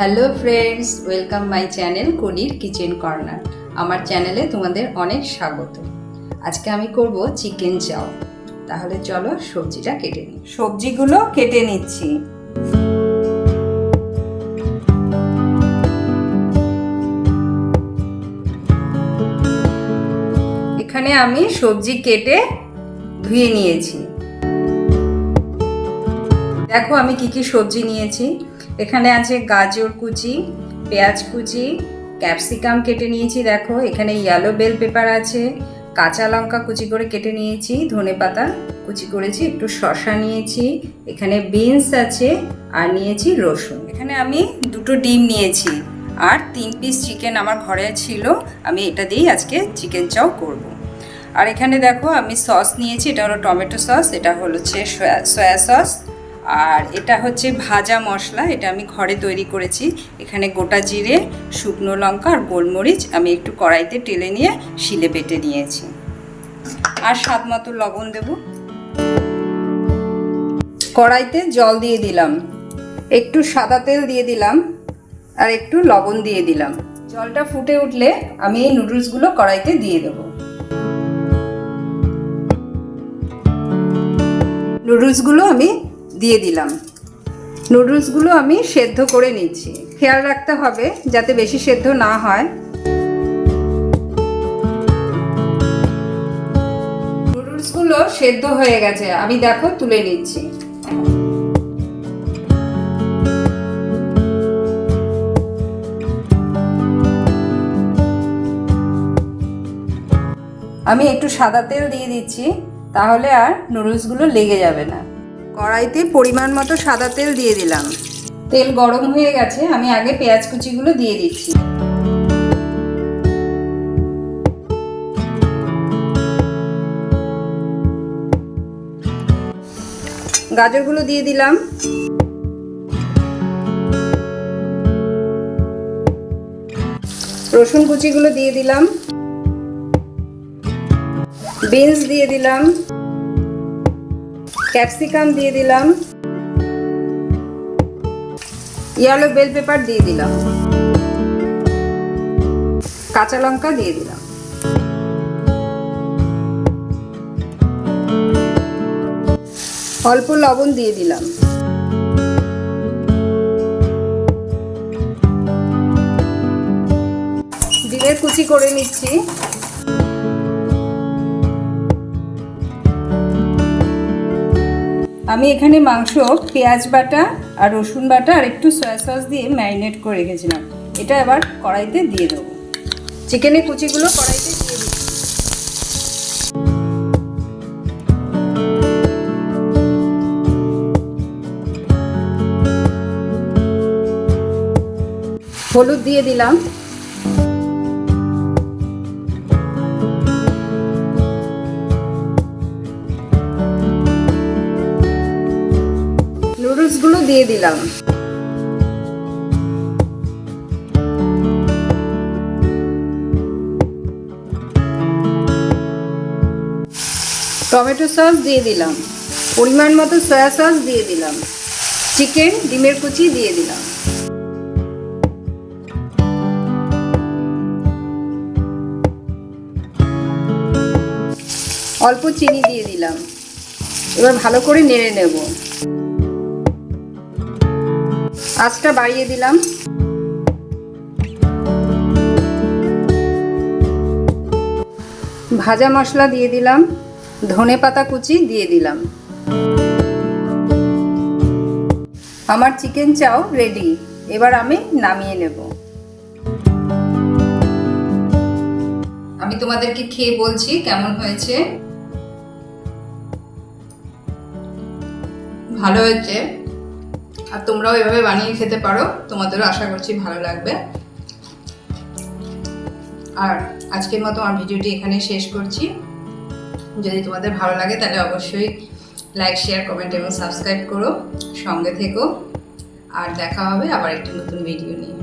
Hello friends, welcome my channel কনির kitchen corner. আমার চ্যানেলে তোমাদের অনেক স্বাগত। আজকে আমি করব চিকেন চাও। তাহলে চলো সবজিটা কেটে নিই। সবজিগুলো কেটে নিচ্ছি। এখানে আমি সবজি কেটে ধুয়ে নিয়েছি। দেখো আমি কি কি সবজি নিয়েছি। এখানে আছে গাজর কুচি, পেঁয়াজ কুচি, ক্যাপসিকাম কেটে নিয়েছি। দেখো এখানে ইয়েলো বেল পেপার আছে, কাঁচা লঙ্কা কুচি করে কেটে নিয়েছি, ধনেপাতা কুচি করেছি, একটু শসা নিয়েছি, এখানে বিনস আছে আর নিয়েছি রসুন। এখানে আমি দুটো ডিম নিয়েছি আর 3 পিস চিকেন আমার ঘরে ছিল। আমি এটা দিয়েই আজকে চিকেন চাও করব। আর এখানে দেখো আমি সস নিয়েছি। এটা হলো টমেটো সস, এটা হচ্ছে সয়া সস, আর এটা হচ্ছে ভাজা মশলা। এটা আমি ঘরে তৈরি করেছি। এখানে গোটা জিরে, শুকনো লঙ্কা আর গোলমরিচ আমি একটু কড়াইতে টেলে নিয়ে শিলে বেটে নিয়েছি। আর স্বাদ মতো লবণ দেব। কড়াইতে জল দিয়ে দিলাম, একটু সাদা তেল দিয়ে দিলাম আর একটু লবণ দিয়ে দিলাম। জলটা ফুটে উঠলে আমি এই নুডলসগুলো কড়াইতে দিয়ে দেবো। নুডলসগুলো আমি দিয়ে দিলাম। নুডলসগুলো আমি সেদ্ধ করে নিচ্ছি। খেয়াল রাখতে হবে যাতে বেশি সেদ্ধ না হয়। নুডলসগুলো সেদ্ধ হয়ে গেছে, আমি দেখো তুলে নিচ্ছি। আমি একটু সাদা তেল দিয়ে দিচ্ছি, তাহলে আর নুডলসগুলো লেগে যাবে না। কড়াইতে পরিমাণ মতো সাদা তেল দিয়ে দিলাম। তেল গরম হয়ে গেছে, আমি আগে পেঁয়াজ কুচিগুলো দিয়ে দিচ্ছি। গাজরগুলো দিয়ে দিলাম। রসুন কুচিগুলো দিয়ে দিলাম। বিনস দিয়ে দিলাম। ক্যাপসিকাম দিয়ে দিলাম। ইয়েলো বেল পেপার দিয়ে দিলাম। কাঁচা লঙ্কা দিয়ে দিলাম। অল্প লবণ দিয়ে দিলাম। জিরে কুচি করে নিচ্ছি। আমি এখানে মাংস পেঁয়াজ বাটা আর রসুন বাটা আর একটু সয়া সস দিয়ে ম্যারিনেট করে রেখেছিলাম। এটা এবার কড়াইতে দিয়ে দেবো। চিকেনের কুচিগুলো কড়াইতে দিয়ে দিচ্ছি। হলুদ দিয়ে দিলাম। নুডলসগুলো দিয়ে দিলাম। টমেটো সস দিয়ে দিলাম। পরিমাণ মতো সয়া সস দিয়ে দিলাম। চিকেন, ডিমের কুচি দিয়ে দিলাম। অল্প চিনি দিয়ে দিলাম। এবার ভালো করে নেড়ে নেব। আঁচটা বাড়িয়ে দিলাম। ভাজা মশলা দিয়ে দিলাম। ধনেপাতা কুচি দিয়ে দিলাম। আমার চিকেন চাও রেডি। এবার আমি নামিয়ে নেব। আমি তোমাদেরকে খেয়ে বলছি কেমন হয়েছে। ভালো হয়েছে। আর তোমরাও এভাবে বানিয়ে খেতে পারো, তোমাদেরও আশা করছি ভালো লাগবে। আর আজকের মতো আমার ভিডিওটি এখানে শেষ করছি। যদি তোমাদের ভালো লাগে তাহলে অবশ্যই লাইক, শেয়ার, কমেন্ট এবং সাবস্ক্রাইব করো। সঙ্গে থেকো। আর দেখা হবে আবার একটি নতুন ভিডিও নিয়ে।